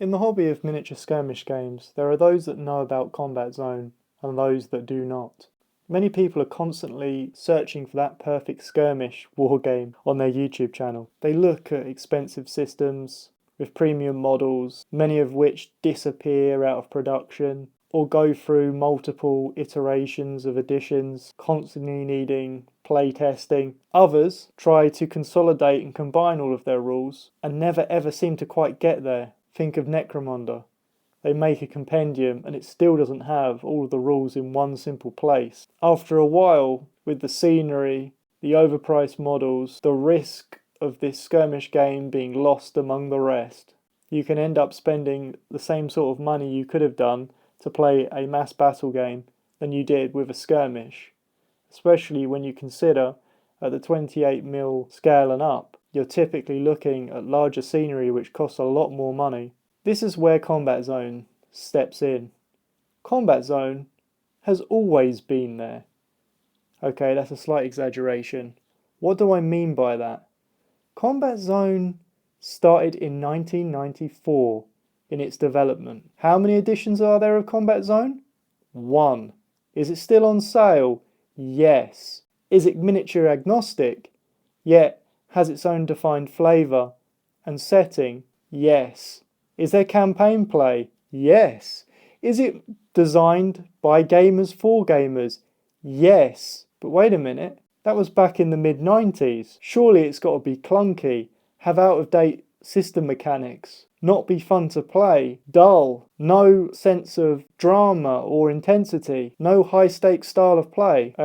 In the hobby of miniature skirmish games, there are those that know about Combat Zone and those that do not. Many people are constantly searching for that perfect skirmish war game on their YouTube channel. They look at expensive systems with premium models, many of which disappear out of production, or go through multiple iterations of editions, constantly needing playtesting. Others try to consolidate and combine all of their rules and never ever seem to quite get there. Think of Necromunda. They make a compendium and it still doesn't have all of the rules in one simple place. After a while, with the scenery, the overpriced models, the risk of this skirmish game being lost among the rest, you can end up spending the same sort of money you could have done to play a mass battle game than you did with a skirmish. Especially when you consider at the 28mm scale and up, you're typically looking at larger scenery which costs a lot more money. This is where Combat Zone steps in. Combat Zone has always been there. Okay, that's a slight exaggeration. What do I mean by that? Combat Zone started in 1994 in its development. How many editions are there of Combat Zone? 1. Is it still on sale? Yes. Is it miniature agnostic, yet has its own defined flavour and setting? Yes. Is there campaign play? Yes. Is it designed by gamers for gamers? Yes. But wait a minute, that was back in the mid-90s. Surely it's got to be clunky, have out-of-date system mechanics, not be fun to play, dull, no sense of drama or intensity, no high-stakes style of play.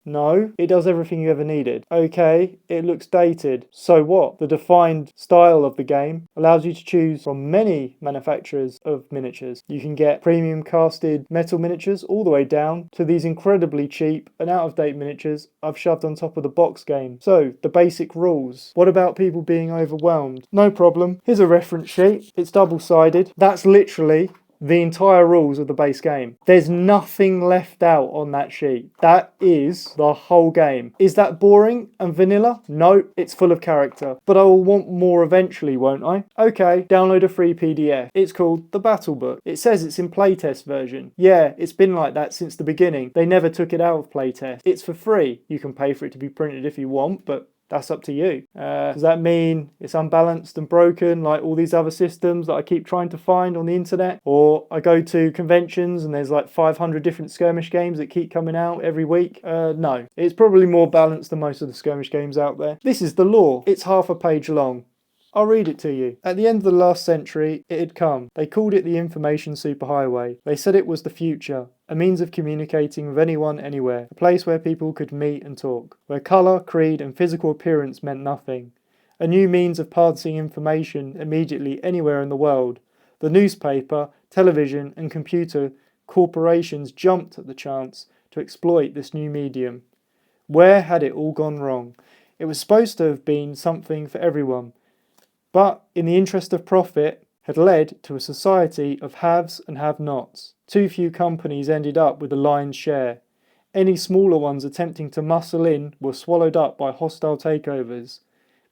No, it does everything you ever needed. Okay, it looks dated. So what? The defined style of the game allows you to choose from many manufacturers of miniatures. You can get premium casted metal miniatures all the way down to these incredibly cheap and out-of-date miniatures I've shoved on top of the box game. So, the basic rules. What about people being overwhelmed? No problem. Here's a reference sheet. It's double-sided. That's literally the entire rules of the base game. There's nothing left out on that sheet. That is the whole game. Is that boring and vanilla? No, it's full of character. But I will want more eventually, won't I? Okay, download a free PDF. It's called The Battle Book. It says it's in playtest version. Yeah, it's been like that since the beginning. They never took it out of playtest. It's for free. You can pay for it to be printed if you want, but that's up to you. Does that mean it's unbalanced and broken like all these other systems that I keep trying to find on the internet? Or I go to conventions and there's like 500 different skirmish games that keep coming out every week? No. It's probably more balanced than most of the skirmish games out there. This is the lore. It's half a page long. I'll read it to you. At the end of the last century, it had come. They called it the information superhighway. They said it was the future, a means of communicating with anyone, anywhere, a place where people could meet and talk, where colour, creed and physical appearance meant nothing. A new means of passing information immediately anywhere in the world. The newspaper, television and computer corporations jumped at the chance to exploit this new medium. Where had it all gone wrong? It was supposed to have been something for everyone, but in the interest of profit had led to a society of haves and have-nots. Too few companies ended up with the lion's share. Any smaller ones attempting to muscle in were swallowed up by hostile takeovers.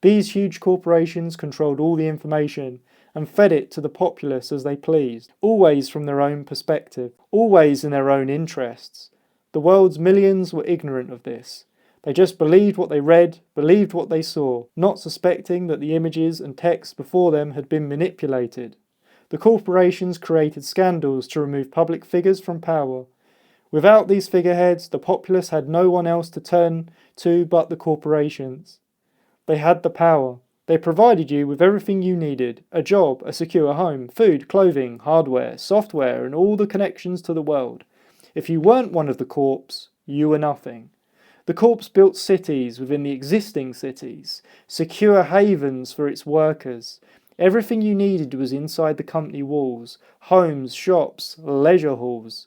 These huge corporations controlled all the information and fed it to the populace as they pleased, always from their own perspective, always in their own interests. The world's millions were ignorant of this. They just believed what they read, believed what they saw, not suspecting that the images and text before them had been manipulated. The corporations created scandals to remove public figures from power. Without these figureheads, the populace had no one else to turn to but the corporations. They had the power. They provided you with everything you needed: a job, a secure home, food, clothing, hardware, software, and all the connections to the world. If you weren't one of the corps, you were nothing. The corps built cities within the existing cities, secure havens for its workers. Everything you needed was inside the company walls: homes, shops, leisure halls.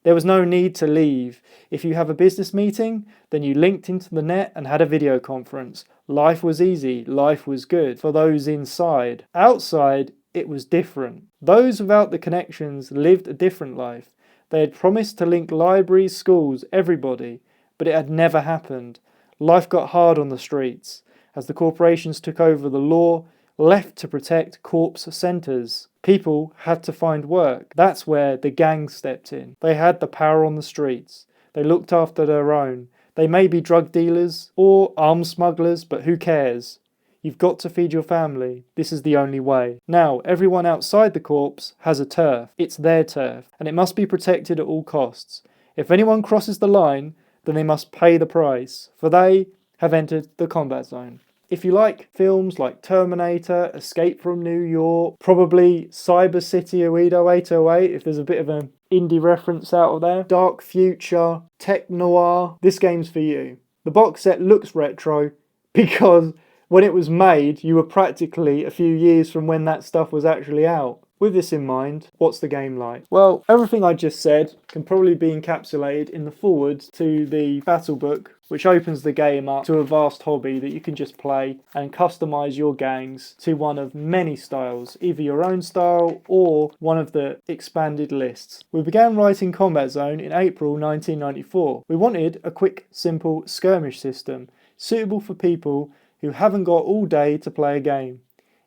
There was no need to leave. If you have a business meeting, then you linked into the net and had a video conference. Life was easy, life was good for those inside. Outside, it was different. Those without the connections lived a different life. They had promised to link libraries, schools, everybody, but it had never happened. Life got hard on the streets. As the corporations took over the law, left to protect corpse centres. People had to find work. That's where the gangs stepped in. They had the power on the streets. They looked after their own. They may be drug dealers or arms smugglers, but who cares? You've got to feed your family. This is the only way. Now, everyone outside the corpse has a turf. It's their turf, and it must be protected at all costs. If anyone crosses the line, then they must pay the price, for they have entered the combat zone. If you like films like Terminator, Escape from New York, probably Cyber City Uedo 808, if there's a bit of an indie reference out of there, Dark Future, Tech Noir, this game's for you. The box set looks retro because when it was made, you were practically a few years from when that stuff was actually out. With this in mind, what's the game like? Well, everything I just said can probably be encapsulated in the foreword to the battle book, which opens the game up to a vast hobby that you can just play and customise your gangs to one of many styles, either your own style or one of the expanded lists. We began writing Combat Zone in April 1994. We wanted a quick, simple skirmish system, suitable for people who haven't got all day to play a game.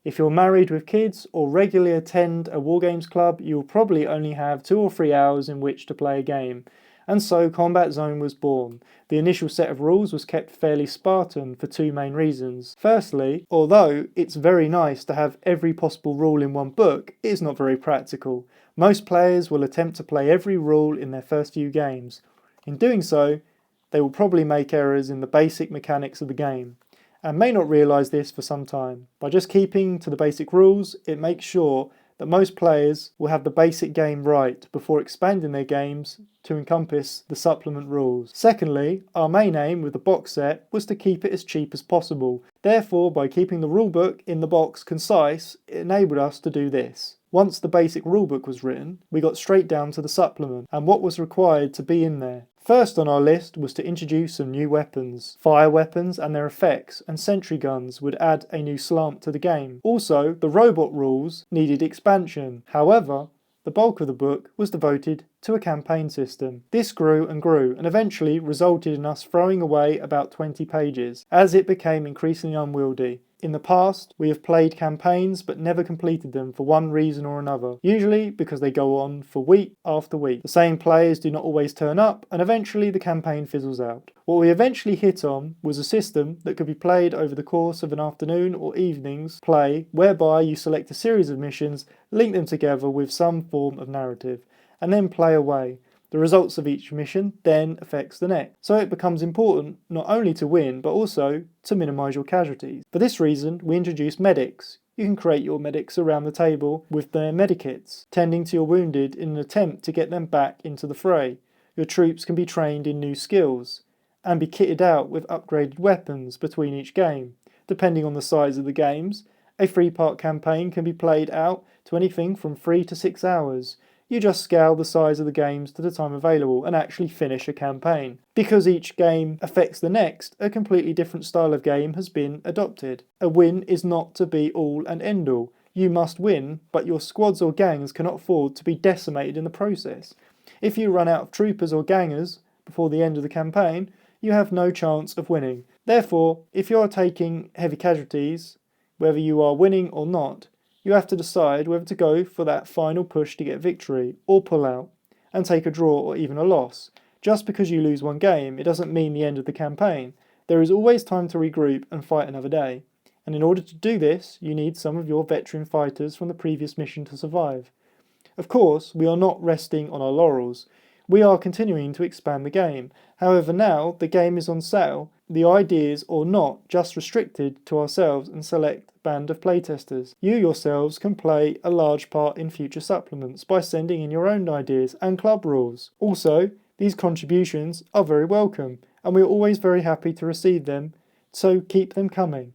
If you're married with kids or regularly attend a wargames club, you'll probably only have 2 or 3 hours in which to play a game. And so Combat Zone was born. The initial set of rules was kept fairly Spartan for 2 main reasons. Firstly, although it's very nice to have every possible rule in one book, it is not very practical. Most players will attempt to play every rule in their first few games. In doing so, they will probably make errors in the basic mechanics of the game, and may not realise this for some time. By just keeping to the basic rules, it makes sure that most players will have the basic game right before expanding their games to encompass the supplement rules. Secondly, our main aim with the box set was to keep it as cheap as possible. Therefore, by keeping the rulebook in the box concise, it enabled us to do this. Once the basic rulebook was written, we got straight down to the supplement and what was required to be in there. First on our list was to introduce some new weapons. Fire weapons and their effects and sentry guns would add a new slant to the game. Also, the robot rules needed expansion. However, the bulk of the book was devoted to a campaign system. This grew and eventually resulted in us throwing away about 20 pages, as it became increasingly unwieldy. In the past, we have played campaigns but never completed them for one reason or another, usually because they go on for week after week. The same players do not always turn up, and eventually the campaign fizzles out. What we eventually hit on was a system that could be played over the course of an afternoon or evening's play, whereby you select a series of missions, link them together with some form of narrative, and then play away. The results of each mission then affects the next, so it becomes important not only to win but also to minimise your casualties. For this reason, we introduced medics. You can create your medics around the table with their medikits, tending to your wounded in an attempt to get them back into the fray. Your troops can be trained in new skills and be kitted out with upgraded weapons between each game. Depending on the size of the games, a 3-part campaign can be played out to anything from 3 to 6 hours. You just scale the size of the games to the time available and actually finish a campaign. Because each game affects the next, a completely different style of game has been adopted. A win is not to be all and end all. You must win, but your squads or gangs cannot afford to be decimated in the process. If you run out of troopers or gangers before the end of the campaign, you have no chance of winning. Therefore, if you are taking heavy casualties, whether you are winning or not, you have to decide whether to go for that final push to get victory, or pull out, and take a draw or even a loss. Just because you lose one game, it doesn't mean the end of the campaign. There is always time to regroup and fight another day. And in order to do this, you need some of your veteran fighters from the previous mission to survive. Of course, we are not resting on our laurels. We are continuing to expand the game. However, now the game is on sale. The ideas are not just restricted to ourselves and select band of playtesters. You yourselves can play a large part in future supplements by sending in your own ideas and club rules. Also, these contributions are very welcome, and we are always very happy to receive them, so keep them coming.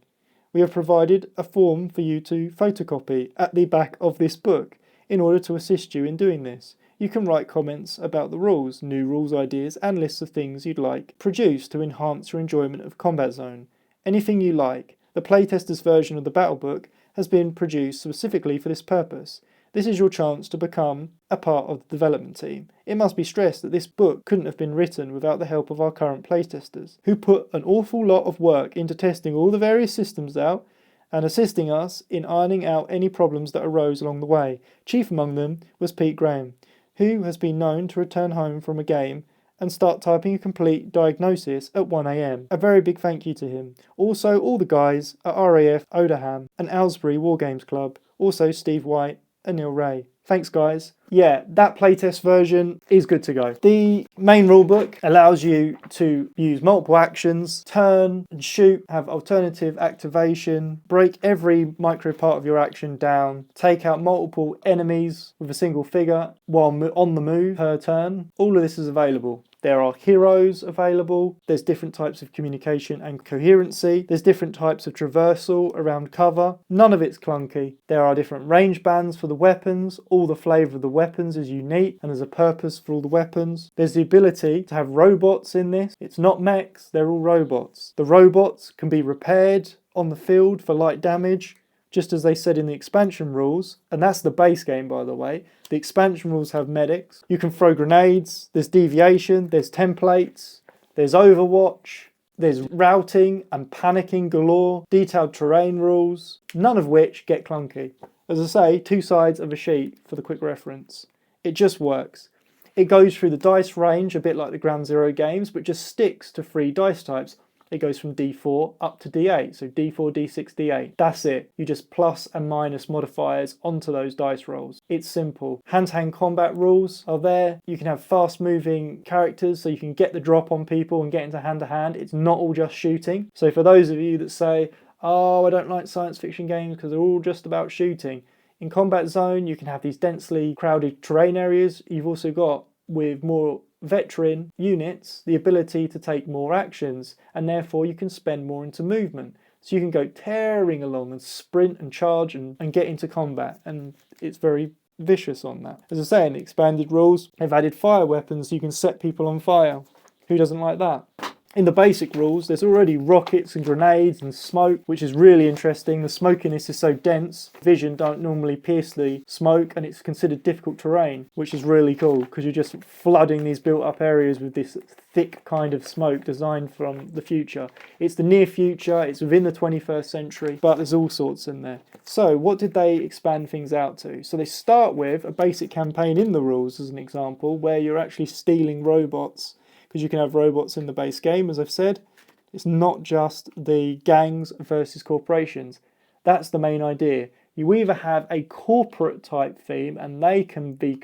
We have provided a form for you to photocopy at the back of this book in order to assist you in doing this. You can write comments about the rules, new rules ideas, and lists of things you'd like produced to enhance your enjoyment of Combat Zone. Anything you like. The playtester's version of the battlebook has been produced specifically for this purpose. This is your chance to become a part of the development team. It must be stressed that this book couldn't have been written without the help of our current playtesters, who put an awful lot of work into testing all the various systems out and assisting us in ironing out any problems that arose along the way. Chief among them was Pete Graham, who has been known to return home from a game and start typing a complete diagnosis at 1 AM. A very big thank you to him. Also, all the guys at RAF, Oderham and Aylesbury Wargames Club, also Steve White and Neil Ray. Thanks guys. Yeah, that playtest version is good to go. The main rulebook allows you to use multiple actions, turn and shoot, have alternative activation, break every micro part of your action down, take out multiple enemies with a single figure while on the move per turn. All of this is available. There are heroes available, there's different types of communication and coherency, there's different types of traversal around cover, none of it's clunky. There are different range bands for the weapons, all the flavour of the weapons is unique and there's a purpose for all the weapons. There's the ability to have robots in this, it's not mechs, they're all robots. The robots can be repaired on the field for light damage, just as they said in the expansion rules, and that's the base game by the way. The expansion rules have medics. You can throw grenades, there's deviation, there's templates, there's overwatch, there's routing and panicking galore, detailed terrain rules, none of which get clunky. As I say, 2 sides of a sheet for the quick reference. It just works. It goes through the dice range a bit like the Ground Zero games, but just sticks to 3 dice types. It goes from D4 up to D8, so D4, D6, D8. That's it. You just plus and minus modifiers onto those dice rolls. It's simple. Hand-to-hand combat rules are there. You can have fast-moving characters, so you can get the drop on people and get into hand-to-hand. It's not all just shooting. So for those of you that say, oh, I don't like science fiction games because they're all just about shooting. In Combat Zone, you can have these densely crowded terrain areas. You've also got, with more veteran units, the ability to take more actions, and therefore you can spend more into movement. So you can go tearing along and sprint and charge and get into combat, and it's very vicious on that. As I say, in the expanded rules, they've added fire weapons so you can set people on fire. Who doesn't like that? In the basic rules, there's already rockets and grenades and smoke, which is really interesting. The smokiness is so dense, vision don't normally pierce the smoke, and it's considered difficult terrain, which is really cool because you're just flooding these built-up areas with this thick kind of smoke designed from the future. It's the near future, it's within the 21st century, but there's all sorts in there. So what did they expand things out to? So they start with a basic campaign in the rules, as an example, where you're actually stealing robots, because you can have robots in the base game, as I've said. It's not just the gangs versus corporations. That's the main idea. You either have a corporate type theme, and they can be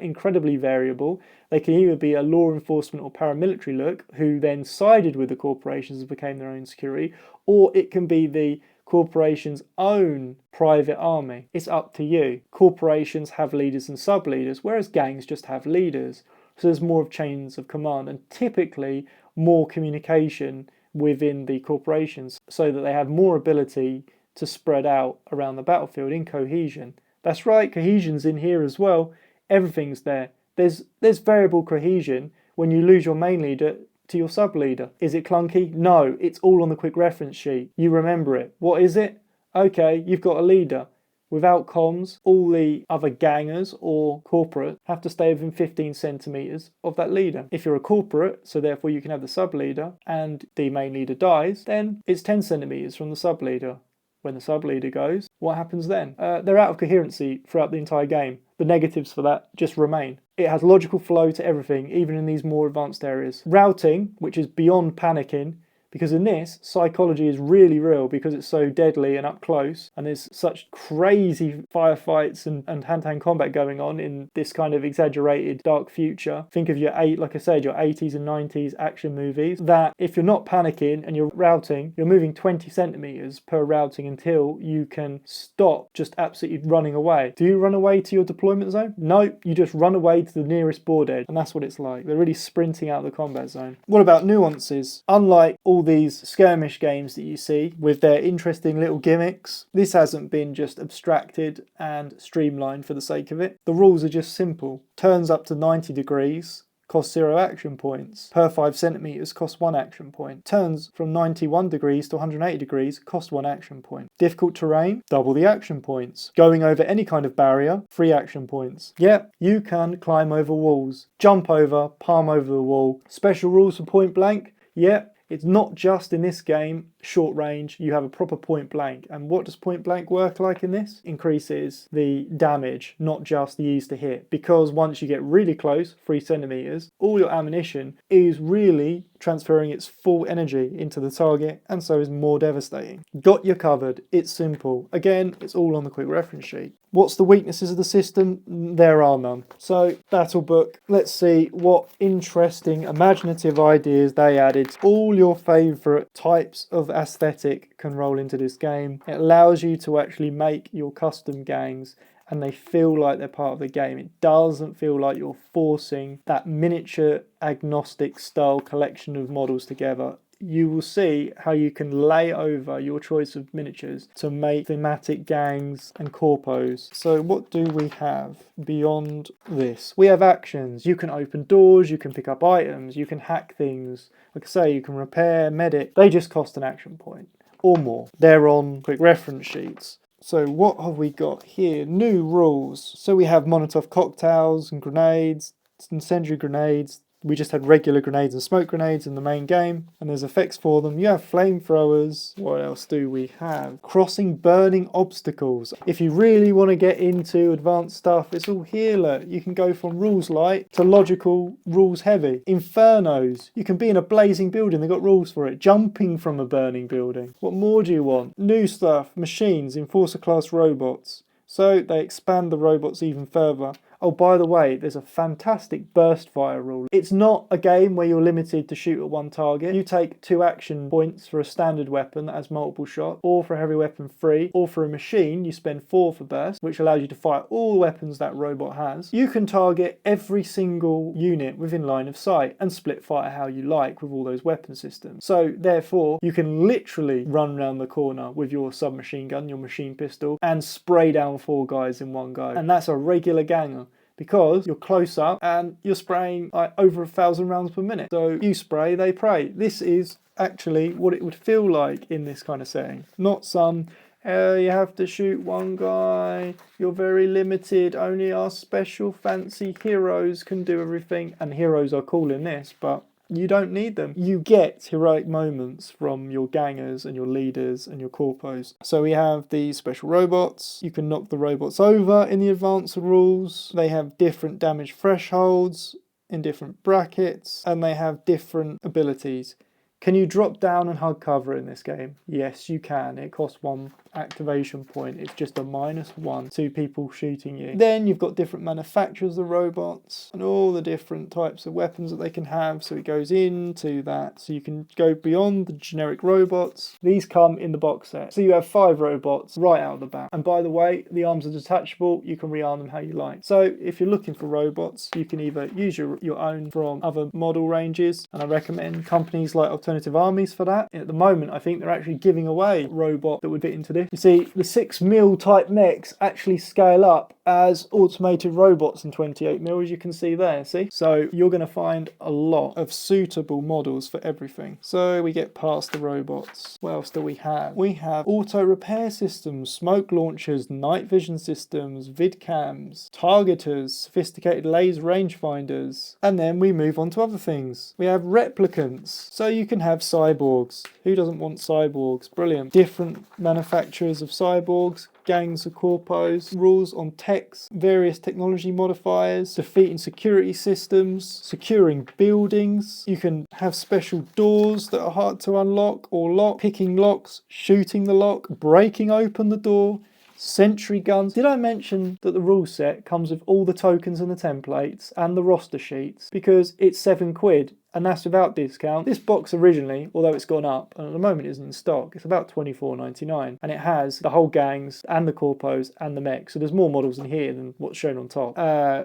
incredibly variable. They can either be a law enforcement or paramilitary look, who then sided with the corporations and became their own security, or it can be the corporation's own private army. It's up to you. Corporations have leaders and sub-leaders, whereas gangs just have leaders. So there's more of chains of command and typically more communication within the corporations so that they have more ability to spread out around the battlefield in cohesion. That's right, cohesion's in here as well. Everything's there. There's variable cohesion when you lose your main leader to your sub-leader. Is it clunky? No, it's all on the quick reference sheet. You remember it. What is it? Okay, you've got a leader. Without comms, all the other gangers or corporate have to stay within 15 centimetres of that leader. If you're a corporate, so therefore you can have the sub-leader, and the main leader dies, then it's 10 centimetres from the sub-leader. When the sub-leader goes, what happens then? They're out of coherency throughout the entire game. The negatives for that just remain. It has logical flow to everything, even in these more advanced areas. Routing, which is beyond panicking, because in this, psychology is really real because it's so deadly and up close, and there's such crazy firefights and hand-to-hand combat going on in this kind of exaggerated dark future. Think of like I said, your 80s and 90s action movies, that if you're not panicking and you're routing, you're moving 20 centimetres per routing until you can stop just absolutely running away. Do you run away to your deployment zone? No, you just run away to the nearest board edge, and that's what it's like. They're really sprinting out of the combat zone. What about nuances? Unlike all these skirmish games that you see with their interesting little gimmicks, this hasn't been just abstracted and streamlined for the sake of it. The rules are just simple. Turns up to 90 degrees cost 0 action points. Per 5 centimetres cost 1 action point. Turns from 91 degrees to 180 degrees cost 1 action point. Difficult terrain, double the action points. Going over any kind of barrier, 3 action points. Yep, you can climb over walls, jump over, palm over the wall. Special rules for point blank? Yep. It's not just in this game short range, you have a proper point blank. And what does point blank work like in this? Increases the damage, not just the ease to hit, because once you get really close, 3 centimeters, all your ammunition is really transferring its full energy into the target, and so is more devastating. Got you covered. It's simple. Again, it's all on the quick reference sheet. What's the weaknesses of the system? There are none. So, battle book. Let's see what interesting, imaginative ideas they added. All your favourite types of aesthetic can roll into this game. It allows you to actually make your custom gangs and they feel like they're part of the game. It doesn't feel like you're forcing that miniature agnostic style collection of models together. You will see how you can lay over your choice of miniatures to make thematic gangs and corpos. So what do we have beyond this? We have actions. You can open doors, you can pick up items, you can hack things. Like I say, you can repair, medic. They just cost an action point or more. They're on quick reference sheets. So what have we got here? New rules. So we have Molotov cocktails and grenades, incendiary grenades. We just had regular grenades and smoke grenades in the main game, and there's effects for them. You have flamethrowers. What else do we have? Crossing burning obstacles. If you really want to get into advanced stuff, it's all here. Look, you can go from rules light to logical rules heavy. Infernos. You can be in a blazing building. They've got rules for it. Jumping from a burning building. What more do you want? New stuff. Machines. Enforcer class robots. So they expand the robots even further. Oh, by the way, there's a fantastic burst fire rule. It's not a game where you're limited to shoot at one target. You take 2 action points for a standard weapon that has multiple shots, or for a heavy weapon 3, or for a machine you spend 4 for burst, which allows you to fire all the weapons that robot has. You can target every single unit within line of sight and split fire how you like with all those weapon systems. So therefore, you can literally run around the corner with your submachine gun, your machine pistol, and spray down 4 guys in one go. And that's a regular ganger, because you're close up and you're spraying like over 1,000 rounds per minute. So you spray, they pray. This is actually what it would feel like in this kind of setting. Not some, you have to shoot one guy, you're very limited, only our special fancy heroes can do everything. And heroes are cool in this, but you don't need them. You get heroic moments from your gangers and your leaders and your corpos. So we have these special robots. You can knock the robots over in the advanced rules. They have different damage thresholds in different brackets, and they have different abilities. Can you drop down and hug cover in this game? Yes, you can. It costs 1 activation point. It's just a -1 to people shooting you. Then you've got different manufacturers of robots and all the different types of weapons that they can have. So it goes into that. So you can go beyond the generic robots. These come in the box set. So you have 5 robots right out of the bat. And by the way, the arms are detachable. You can rearm them how you like. So if you're looking for robots, you can either use your own from other model ranges. And I recommend companies like Alternative Armies for that. At the moment, I think they're actually giving away a robot that would fit into this. You see, the 6mm type mechs actually scale up as automated robots in 28mm, as you can see there, see? So you're going to find a lot of suitable models for everything. So we get past the robots. What else do we have? We have auto repair systems, smoke launchers, night vision systems, vid cams, targeters, sophisticated laser rangefinders, and then we move on to other things. We have replicants, so you can have cyborgs. Who doesn't want cyborgs? Brilliant. Different manufacturers of cyborgs, gangs of corpos, rules on techs, various technology modifiers, defeating security systems, securing buildings. You can have special doors that are hard to unlock or lock, picking locks, shooting the lock, breaking open the door, sentry guns. Did I mention that the rule set comes with all the tokens and the templates and the roster sheets? Because it's £7, and that's without discount. This box originally, although it's gone up, and at the moment isn't in stock, it's about £24.99, and it has the whole gangs and the corpos and the mechs, so there's more models in here than what's shown on top.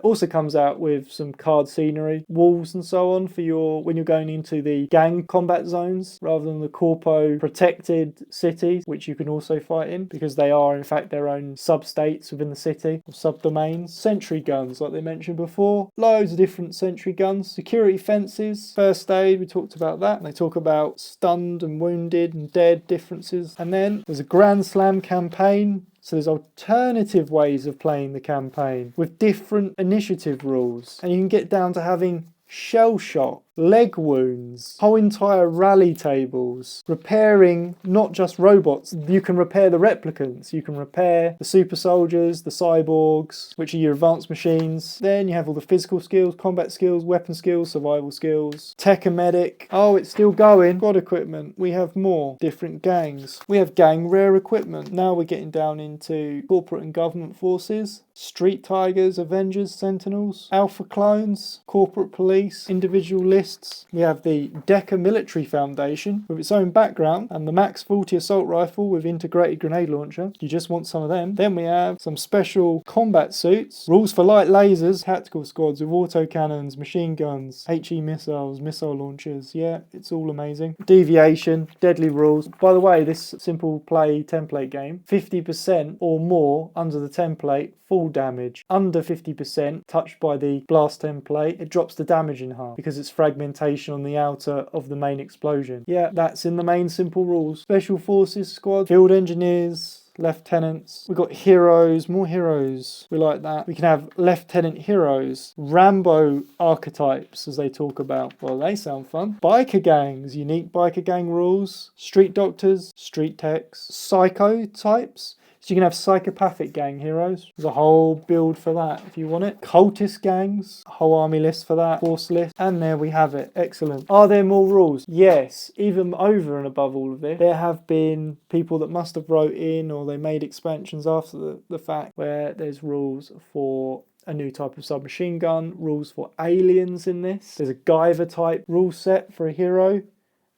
Also comes out with some card scenery, walls and so on for your when you're going into the gang combat zones rather than the corpo protected cities, which you can also fight in because they are in fact their own sub-states within the city, or subdomains. Sentry guns, like they mentioned before, loads of different sentry guns, security fences, first aid, we talked about that. They talk about stunned and wounded and dead differences. And then there's a Grand Slam campaign. So there's alternative ways of playing the campaign with different initiative rules. And you can get down to having shell shot. leg wounds, whole entire rally tables, repairing not just robots, you can repair the replicants, you can repair the super soldiers, the cyborgs, which are your advanced machines. Then you have all the physical skills, combat skills, weapon skills, survival skills, tech and medic. Oh, it's still going. Squad equipment. We have more different gangs. We have gang rare equipment. Now we're getting down into corporate and government forces. Street Tigers, Avengers, Sentinels, Alpha Clones, Corporate Police, individual lists. We have the Deca Military Foundation with its own background and the Max 40 assault rifle with integrated grenade launcher. You just want some of them. Then we have some special combat suits, rules for light lasers, tactical squads with autocannons, machine guns, HE missiles, missile launchers. Yeah, it's all amazing. Deviation, deadly rules. By the way, this simple play template game, 50% or more under the template, full damage. Under 50% touched by the blast template, it drops the damage in half because it's fragmentation on the outer of the main explosion. Yeah, that's in the main simple rules. Special Forces squad, field engineers, lieutenants. We've got heroes, more heroes. We like that. We can have lieutenant heroes, Rambo archetypes as they talk about. Well, they sound fun. Biker gangs, unique biker gang rules, street doctors, street techs, psycho types. So you can have psychopathic gang heroes. There's a whole build for that if you want it. Cultist gangs, a whole army list for that, force list. And there we have it. Excellent. Are there more rules? Yes. Even over and above all of this, there have been people that must have wrote in or they made expansions after the fact where there's rules for a new type of submachine gun, rules for aliens in this. There's a Guyver type rule set for a hero.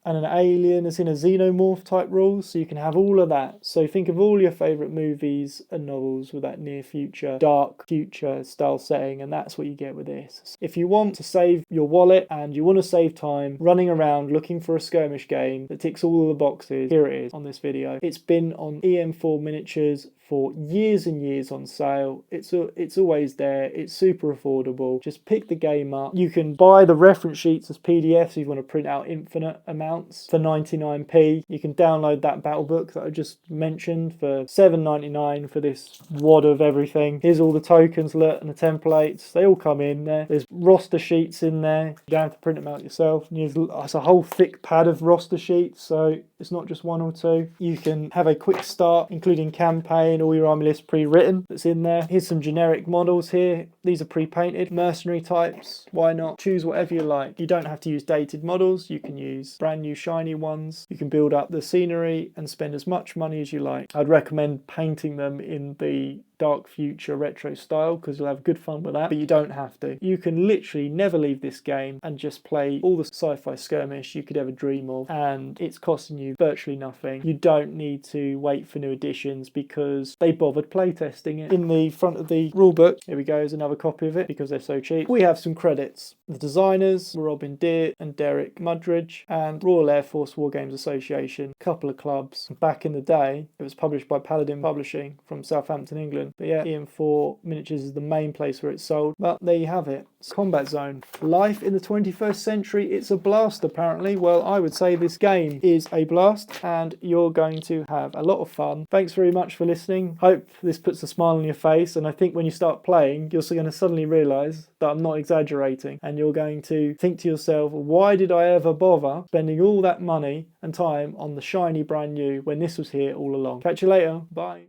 And an alien as in a xenomorph type rules, so you can have all of that. So think of all your favourite movies and novels with that near future, dark future style setting, and that's what you get with this. If you want to save your wallet and you want to save time running around looking for a skirmish game that ticks all of the boxes, here it is on this video. It's been on EM4 miniatures for years and years on sale. It's always there. It's super affordable. Just pick the game up. You can buy the reference sheets as PDFs if you want to print out infinite amounts for 99p. You can download that battle book that I just mentioned for $7.99 for this wad of everything. Here's all the tokens, look, and the templates. They all come in there. There's roster sheets in there. You don't have to print them out yourself. It's a whole thick pad of roster sheets, so it's not just one or two. You can have a quick start, including campaign, all your army list pre-written that's in there. Here's some generic models here. These are pre-painted. Mercenary types, why not? Choose whatever you like. You don't have to use dated models. You can use brand new shiny ones. You can build up the scenery and spend as much money as you like. I'd recommend painting them in the dark future retro style because you'll have good fun with that, but you don't have to. You can literally never leave this game and just play all the sci-fi skirmish you could ever dream of, and it's costing you virtually nothing. You don't need to wait for new editions because they bothered playtesting it. In the front of the rulebook, here we go, is another copy of it because they're so cheap. We have some credits. The designers were Robin Deert and Derek Mudridge, and Royal Air Force War Games Association, a couple of clubs. Back in the day, it was published by Paladin Publishing from Southampton, England. But yeah, EM4 Miniatures is the main place where it's sold. But there you have it. Combat Zone. Life in the 21st century, it's a blast apparently. Well, I would say this game is a blast and you're going to have a lot of fun. Thanks very much for listening. Hope this puts a smile on your face, and I think when you start playing, you're going to suddenly realise that I'm not exaggerating, and you're going to think to yourself, why did I ever bother spending all that money and time on the shiny brand new when this was here all along? Catch you later. Bye.